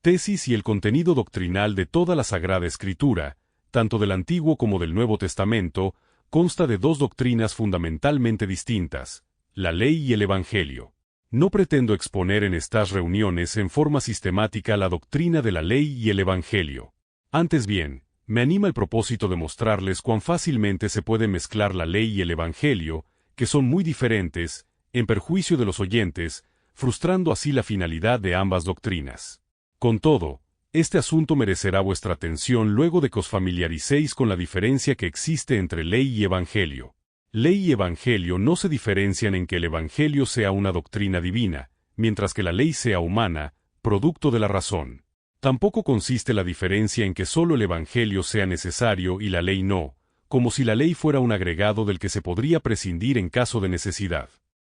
Tesis y el contenido doctrinal de toda la Sagrada Escritura, tanto del Antiguo como del Nuevo Testamento, consta de dos doctrinas fundamentalmente distintas, la ley y el Evangelio. No pretendo exponer en estas reuniones en forma sistemática la doctrina de la ley y el Evangelio. Antes bien, me anima el propósito de mostrarles cuán fácilmente se puede mezclar la ley y el Evangelio, que son muy diferentes, en perjuicio de los oyentes, frustrando así la finalidad de ambas doctrinas. Con todo, este asunto merecerá vuestra atención luego de que os familiaricéis con la diferencia que existe entre ley y Evangelio. Ley y Evangelio no se diferencian en que el Evangelio sea una doctrina divina, mientras que la ley sea humana, producto de la razón. Tampoco consiste la diferencia en que solo el Evangelio sea necesario y la ley no, como si la ley fuera un agregado del que se podría prescindir en caso de necesidad.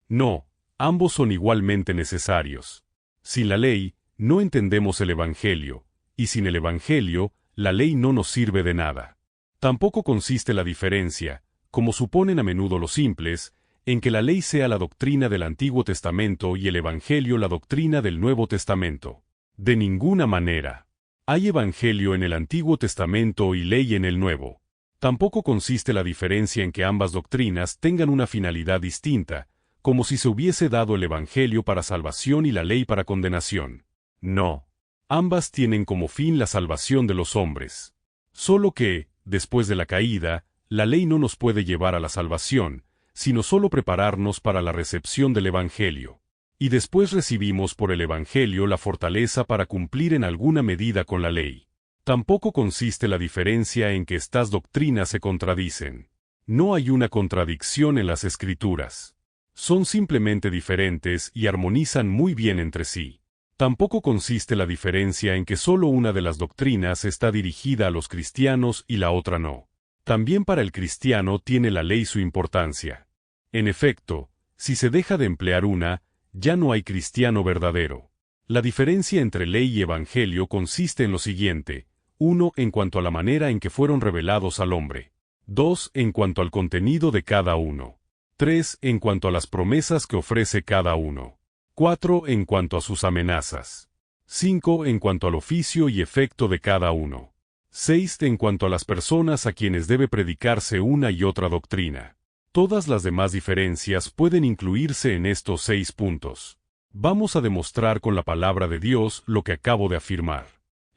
No, ambos son igualmente necesarios. Sin la ley, no entendemos el Evangelio, y sin el Evangelio, la ley no nos sirve de nada. Tampoco consiste la diferencia, como suponen a menudo los simples, en que la ley sea la doctrina del Antiguo Testamento y el Evangelio la doctrina del Nuevo Testamento. De ninguna manera. Hay Evangelio en el Antiguo Testamento y ley en el Nuevo. Tampoco consiste la diferencia en que ambas doctrinas tengan una finalidad distinta, como si se hubiese dado el Evangelio para salvación y la ley para condenación. No. Ambas tienen como fin la salvación de los hombres. Solo que, después de la caída, la ley no nos puede llevar a la salvación, sino solo prepararnos para la recepción del Evangelio. Y después recibimos por el Evangelio la fortaleza para cumplir en alguna medida con la ley. Tampoco consiste la diferencia en que estas doctrinas se contradicen. No hay una contradicción en las Escrituras. Son simplemente diferentes y armonizan muy bien entre sí. Tampoco consiste la diferencia en que solo una de las doctrinas está dirigida a los cristianos y la otra no. También para el cristiano tiene la ley su importancia. En efecto, si se deja de emplear una, ya no hay cristiano verdadero. La diferencia entre ley y evangelio consiste en lo siguiente: 1. En cuanto a la manera en que fueron revelados al hombre. 2. En cuanto al contenido de cada uno. 3. En cuanto a las promesas que ofrece cada uno. 4. En cuanto a sus amenazas. 5. En cuanto al oficio y efecto de cada uno. 6. En cuanto a las personas a quienes debe predicarse una y otra doctrina. Todas las demás diferencias pueden incluirse en estos 6 puntos. Vamos a demostrar con la palabra de Dios lo que acabo de afirmar.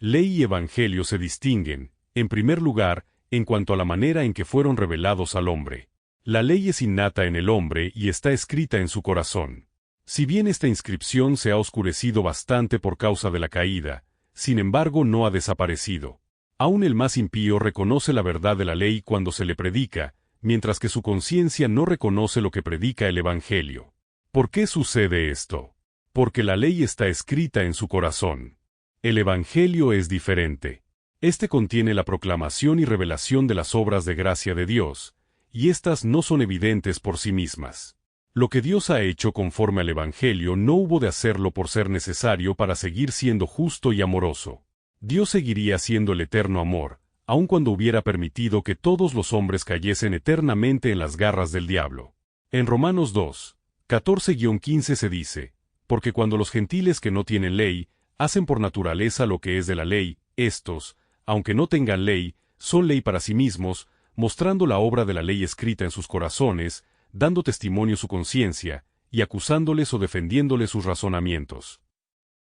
Ley y evangelio se distinguen, en primer lugar, en cuanto a la manera en que fueron revelados al hombre. La ley es innata en el hombre y está escrita en su corazón. Si bien esta inscripción se ha oscurecido bastante por causa de la caída, sin embargo no ha desaparecido. Aún el más impío reconoce la verdad de la ley cuando se le predica, mientras que su conciencia no reconoce lo que predica el Evangelio. ¿Por qué sucede esto? Porque la ley está escrita en su corazón. El Evangelio es diferente. Este contiene la proclamación y revelación de las obras de gracia de Dios, y éstas no son evidentes por sí mismas. Lo que Dios ha hecho conforme al Evangelio no hubo de hacerlo por ser necesario para seguir siendo justo y amoroso. Dios seguiría siendo el eterno amor, aun cuando hubiera permitido que todos los hombres cayesen eternamente en las garras del diablo. En Romanos 2, 14-15 se dice: porque cuando los gentiles que no tienen ley, hacen por naturaleza lo que es de la ley, éstos, aunque no tengan ley, son ley para sí mismos, mostrando la obra de la ley escrita en sus corazones, dando testimonio su conciencia, y acusándoles o defendiéndoles sus razonamientos.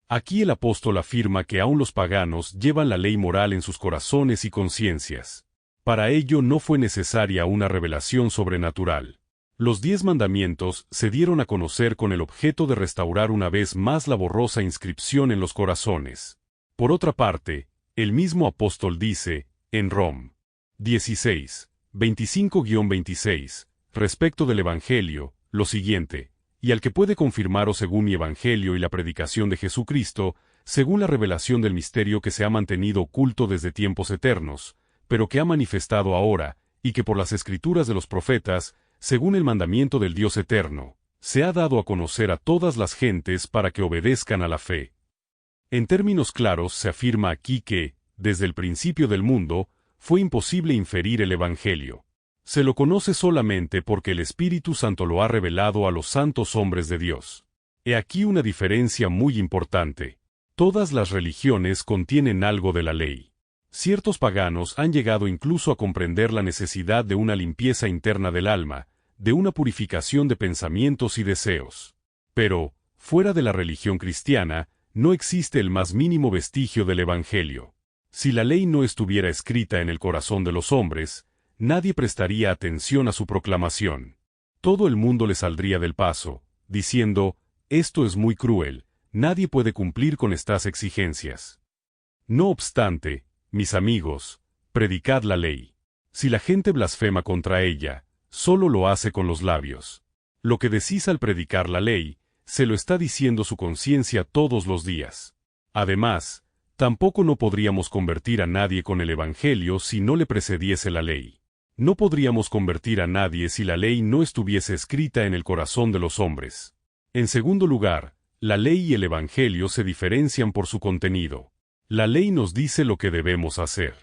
Aquí el apóstol afirma que aún los paganos llevan la ley moral en sus corazones y conciencias. Para ello no fue necesaria una revelación sobrenatural. Los 10 mandamientos se dieron a conocer con el objeto de restaurar una vez más la borrosa inscripción en los corazones. Por otra parte, el mismo apóstol dice, en Rom 16, 25-26, respecto del Evangelio, lo siguiente: y al que puede confirmaros según mi Evangelio y la predicación de Jesucristo, según la revelación del misterio que se ha mantenido oculto desde tiempos eternos, pero que ha manifestado ahora, y que por las escrituras de los profetas, según el mandamiento del Dios eterno, se ha dado a conocer a todas las gentes para que obedezcan a la fe. En términos claros se afirma aquí que, desde el principio del mundo, fue imposible inferir el Evangelio. Se lo conoce solamente porque el Espíritu Santo lo ha revelado a los santos hombres de Dios. He aquí una diferencia muy importante. Todas las religiones contienen algo de la ley. Ciertos paganos han llegado incluso a comprender la necesidad de una limpieza interna del alma, de una purificación de pensamientos y deseos. Pero, fuera de la religión cristiana, no existe el más mínimo vestigio del Evangelio. Si la ley no estuviera escrita en el corazón de los hombres, nadie prestaría atención a su proclamación. Todo el mundo le saldría del paso, diciendo, esto es muy cruel, nadie puede cumplir con estas exigencias. No obstante, mis amigos, predicad la ley. Si la gente blasfema contra ella, solo lo hace con los labios. Lo que decís al predicar la ley, se lo está diciendo su conciencia todos los días. Además, tampoco no podríamos convertir a nadie con el Evangelio si no le precediese la ley. No podríamos convertir a nadie si la ley no estuviese escrita en el corazón de los hombres. En segundo lugar, la ley y el Evangelio se diferencian por su contenido. La ley nos dice lo que debemos hacer.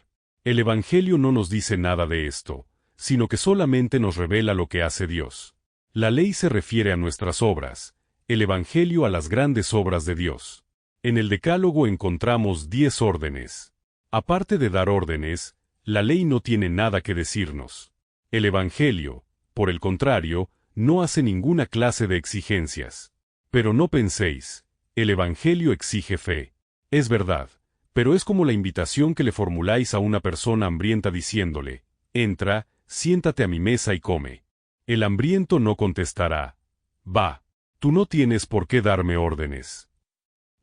El Evangelio no nos dice nada de esto, sino que solamente nos revela lo que hace Dios. La ley se refiere a nuestras obras, el Evangelio a las grandes obras de Dios. En el Decálogo encontramos 10 órdenes. Aparte de dar órdenes, la ley no tiene nada que decirnos. El Evangelio, por el contrario, no hace ninguna clase de exigencias. Pero no penséis, el Evangelio exige fe. Es verdad, pero es como la invitación que le formuláis a una persona hambrienta diciéndole, entra, siéntate a mi mesa y come. El hambriento no contestará, va, tú no tienes por qué darme órdenes.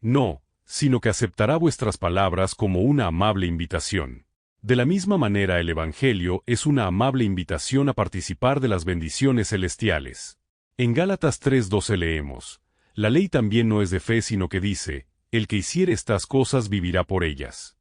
No, sino que aceptará vuestras palabras como una amable invitación. De la misma manera el Evangelio es una amable invitación a participar de las bendiciones celestiales. En Gálatas 3:12 leemos, la ley también no es de fe sino que dice, el que hiciere estas cosas vivirá por ellas.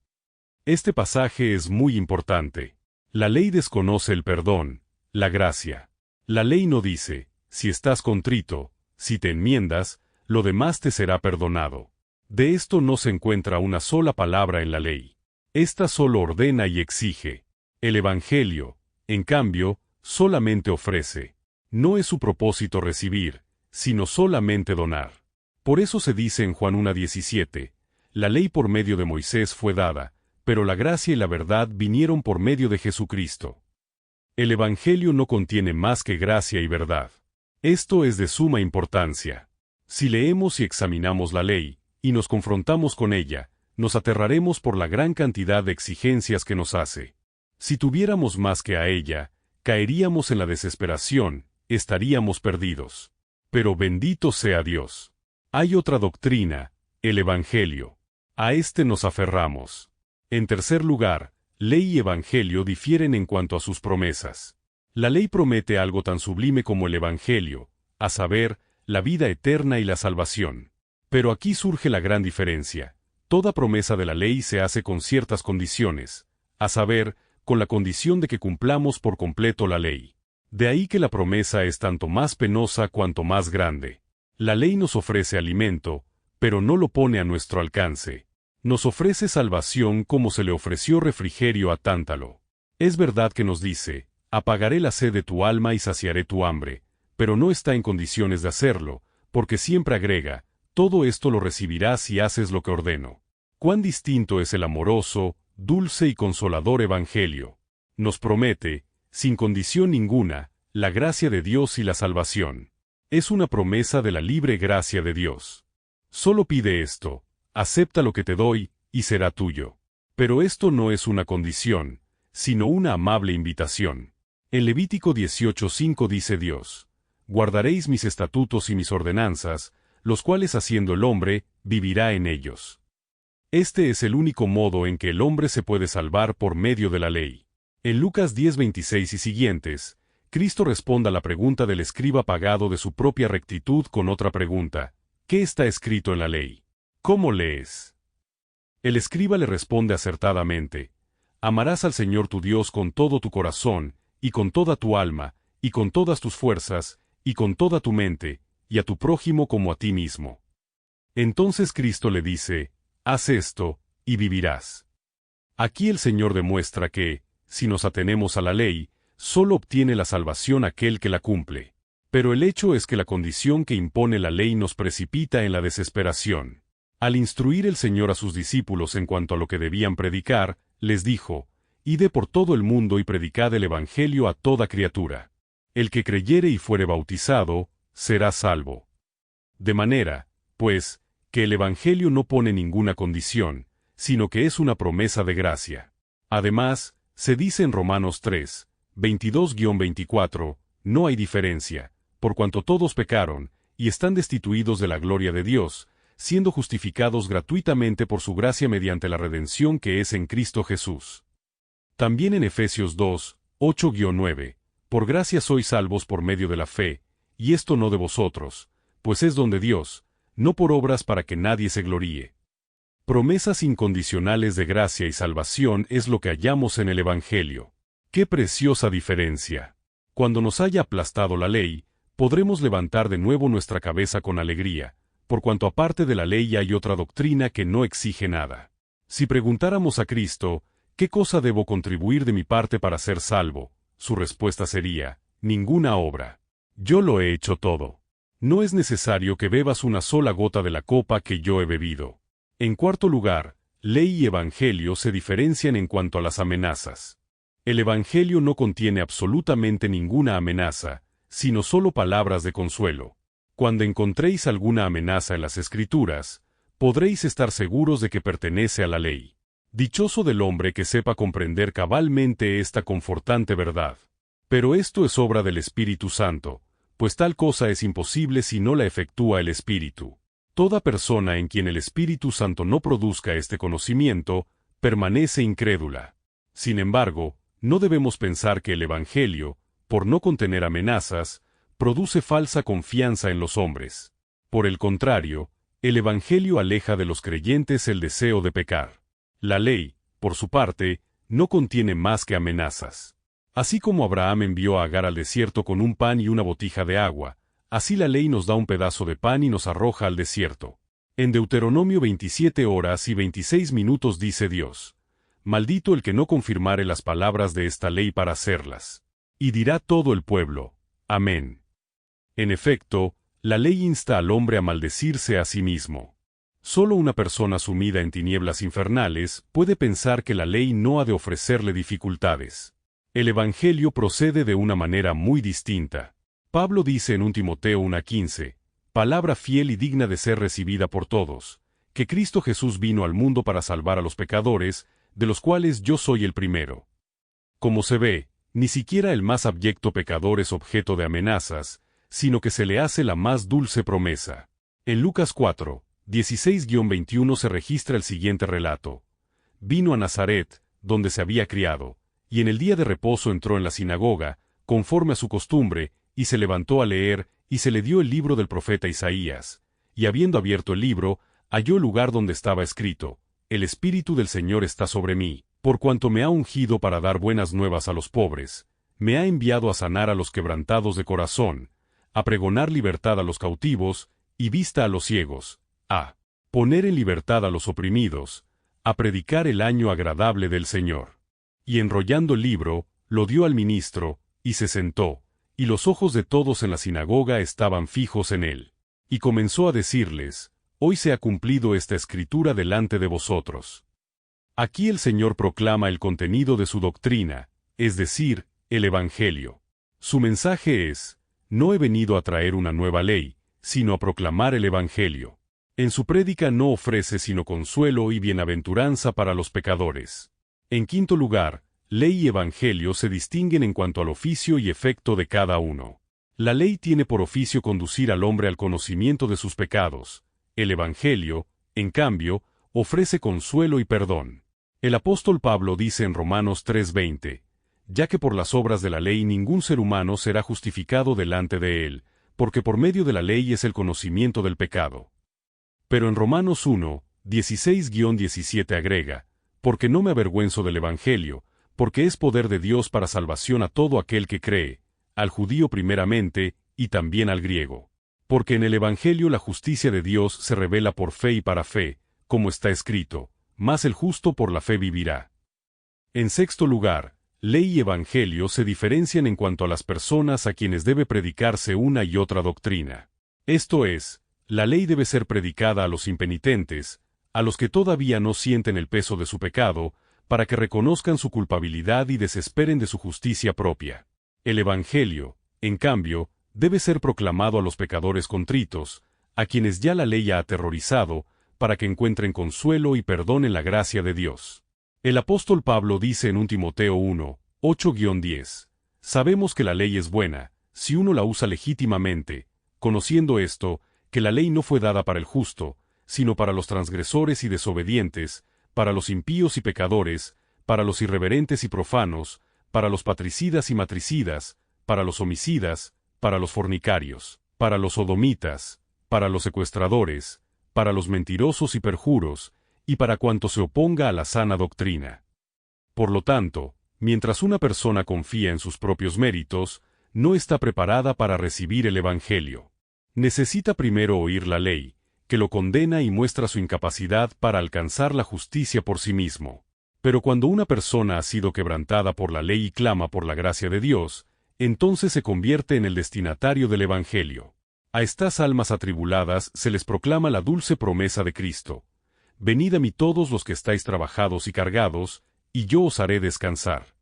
Este pasaje es muy importante. La ley desconoce el perdón, la gracia. La ley no dice, si estás contrito, si te enmiendas, lo demás te será perdonado. De esto no se encuentra una sola palabra en la ley. Esta solo ordena y exige. El Evangelio, en cambio, solamente ofrece. No es su propósito recibir, sino solamente donar. Por eso se dice en Juan 1:17, la ley por medio de Moisés fue dada, pero la gracia y la verdad vinieron por medio de Jesucristo. El Evangelio no contiene más que gracia y verdad. Esto es de suma importancia. Si leemos y examinamos la ley, y nos confrontamos con ella, nos aterraremos por la gran cantidad de exigencias que nos hace. Si tuviéramos más que a ella, caeríamos en la desesperación, estaríamos perdidos. Pero bendito sea Dios. Hay otra doctrina, el Evangelio. A este nos aferramos. En tercer lugar, ley y Evangelio difieren en cuanto a sus promesas. La ley promete algo tan sublime como el Evangelio, a saber, la vida eterna y la salvación. Pero aquí surge la gran diferencia. Toda promesa de la ley se hace con ciertas condiciones, a saber, con la condición de que cumplamos por completo la ley. De ahí que la promesa es tanto más penosa cuanto más grande. La ley nos ofrece alimento, pero no lo pone a nuestro alcance. Nos ofrece salvación como se le ofreció refrigerio a Tántalo. Es verdad que nos dice, apagaré la sed de tu alma y saciaré tu hambre, pero no está en condiciones de hacerlo, porque siempre agrega, todo esto lo recibirás si haces lo que ordeno. Cuán distinto es el amoroso, dulce y consolador Evangelio. Nos promete, sin condición ninguna, la gracia de Dios y la salvación. Es una promesa de la libre gracia de Dios. Solo pide esto, acepta lo que te doy, y será tuyo. Pero esto no es una condición, sino una amable invitación. En Levítico 18:5 dice Dios, guardaréis mis estatutos y mis ordenanzas, los cuales haciendo el hombre, vivirá en ellos. Este es el único modo en que el hombre se puede salvar por medio de la ley. En Lucas 10:26 y siguientes, Cristo responde a la pregunta del escriba pagado de su propia rectitud con otra pregunta, ¿qué está escrito en la ley? ¿Cómo lees? El escriba le responde acertadamente, amarás al Señor tu Dios con todo tu corazón, y con toda tu alma, y con todas tus fuerzas, y con toda tu mente, y a tu prójimo como a ti mismo. Entonces Cristo le dice, haz esto, y vivirás. Aquí el Señor demuestra que, si nos atenemos a la ley, solo obtiene la salvación aquel que la cumple. Pero el hecho es que la condición que impone la ley nos precipita en la desesperación. Al instruir el Señor a sus discípulos en cuanto a lo que debían predicar, les dijo: «Id por todo el mundo y predicad el Evangelio a toda criatura. El que creyere y fuere bautizado, será salvo». De manera, pues, que el Evangelio no pone ninguna condición, sino que es una promesa de gracia. Además, se dice en Romanos 3, 22-24, no hay diferencia, por cuanto todos pecaron, y están destituidos de la gloria de Dios, siendo justificados gratuitamente por su gracia mediante la redención que es en Cristo Jesús. También en Efesios 2, 8-9, por gracia sois salvos por medio de la fe, y esto no de vosotros, pues es don de Dios, no por obras para que nadie se gloríe. Promesas incondicionales de gracia y salvación es lo que hallamos en el Evangelio. ¡Qué preciosa diferencia! Cuando nos haya aplastado la ley, podremos levantar de nuevo nuestra cabeza con alegría, por cuanto aparte de la ley hay otra doctrina que no exige nada. Si preguntáramos a Cristo, ¿qué cosa debo contribuir de mi parte para ser salvo?, su respuesta sería: ninguna obra. Yo lo he hecho todo. No es necesario que bebas una sola gota de la copa que yo he bebido. En cuarto lugar, ley y evangelio se diferencian en cuanto a las amenazas. El evangelio no contiene absolutamente ninguna amenaza, sino solo palabras de consuelo. Cuando encontréis alguna amenaza en las Escrituras, podréis estar seguros de que pertenece a la ley. Dichoso del hombre que sepa comprender cabalmente esta confortante verdad. Pero esto es obra del Espíritu Santo, pues tal cosa es imposible si no la efectúa el Espíritu. Toda persona en quien el Espíritu Santo no produzca este conocimiento, permanece incrédula. Sin embargo, no debemos pensar que el Evangelio, por no contener amenazas, produce falsa confianza en los hombres. Por el contrario, el Evangelio aleja de los creyentes el deseo de pecar. La ley, por su parte, no contiene más que amenazas. Así como Abraham envió a Agar al desierto con un pan y una botija de agua, así la ley nos da un pedazo de pan y nos arroja al desierto. En Deuteronomio 27 horas y 26 minutos dice Dios: «Maldito el que no confirmare las palabras de esta ley para hacerlas». Y dirá todo el pueblo: Amén. En efecto, la ley insta al hombre a maldecirse a sí mismo. Solo una persona sumida en tinieblas infernales puede pensar que la ley no ha de ofrecerle dificultades. El Evangelio procede de una manera muy distinta. Pablo dice en 1 Timoteo 1:15, palabra fiel y digna de ser recibida por todos, que Cristo Jesús vino al mundo para salvar a los pecadores, de los cuales yo soy el primero. Como se ve, ni siquiera el más abyecto pecador es objeto de amenazas, sino que se le hace la más dulce promesa. En Lucas 4, 16-21 se registra el siguiente relato. Vino a Nazaret, donde se había criado, y en el día de reposo entró en la sinagoga, conforme a su costumbre, y se levantó a leer, y se le dio el libro del profeta Isaías, y habiendo abierto el libro, halló el lugar donde estaba escrito: El Espíritu del Señor está sobre mí, por cuanto me ha ungido para dar buenas nuevas a los pobres, me ha enviado a sanar a los quebrantados de corazón, a pregonar libertad a los cautivos, y vista a los ciegos, a poner en libertad a los oprimidos, a predicar el año agradable del Señor. Y enrollando el libro, lo dio al ministro, y se sentó, y los ojos de todos en la sinagoga estaban fijos en él. Y comenzó a decirles: Hoy se ha cumplido esta escritura delante de vosotros. Aquí el Señor proclama el contenido de su doctrina, es decir, el Evangelio. Su mensaje es: no he venido a traer una nueva ley, sino a proclamar el Evangelio. En su prédica no ofrece sino consuelo y bienaventuranza para los pecadores. En quinto lugar, ley y evangelio se distinguen en cuanto al oficio y efecto de cada uno. La ley tiene por oficio conducir al hombre al conocimiento de sus pecados. El evangelio, en cambio, ofrece consuelo y perdón. El apóstol Pablo dice en Romanos 3:20, ya que por las obras de la ley ningún ser humano será justificado delante de él, porque por medio de la ley es el conocimiento del pecado. Pero en Romanos 1, 16-17 agrega: porque no me avergüenzo del Evangelio, porque es poder de Dios para salvación a todo aquel que cree, al judío primeramente, y también al griego. Porque en el Evangelio la justicia de Dios se revela por fe y para fe, como está escrito: mas el justo por la fe vivirá. En sexto lugar, ley y evangelio se diferencian en cuanto a las personas a quienes debe predicarse una y otra doctrina. Esto es, La ley debe ser predicada a los impenitentes, a los que todavía no sienten el peso de su pecado, para que reconozcan su culpabilidad y desesperen de su justicia propia. El Evangelio, en cambio, debe ser proclamado a los pecadores contritos, a quienes ya la ley ha aterrorizado, para que encuentren consuelo y perdón en la gracia de Dios. El apóstol Pablo dice en 1 Timoteo 1, 8-10, «Sabemos que la ley es buena, si uno la usa legítimamente, conociendo esto, que la ley no fue dada para el justo, sino para los transgresores y desobedientes, para los impíos y pecadores, para los irreverentes y profanos, para los patricidas y matricidas, para los homicidas, para los fornicarios, para los sodomitas, para los secuestradores, para los mentirosos y perjuros, y para cuanto se oponga a la sana doctrina». Por lo tanto, mientras una persona confía en sus propios méritos, no está preparada para recibir el Evangelio. Necesita primero oír la ley, que lo condena y muestra su incapacidad para alcanzar la justicia por sí mismo. Pero cuando una persona ha sido quebrantada por la ley y clama por la gracia de Dios, entonces se convierte en el destinatario del Evangelio. A estas almas atribuladas se les proclama la dulce promesa de Cristo: «Venid a mí todos los que estáis trabajados y cargados, y yo os haré descansar».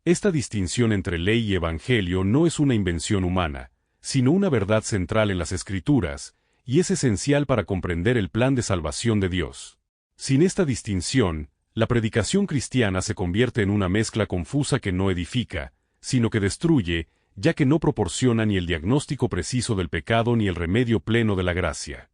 Esta distinción entre ley y Evangelio no es una invención humana, sino una verdad central en las Escrituras, y es esencial para comprender el plan de salvación de Dios. Sin esta distinción, la predicación cristiana se convierte en una mezcla confusa que no edifica, sino que destruye, ya que no proporciona ni el diagnóstico preciso del pecado ni el remedio pleno de la gracia.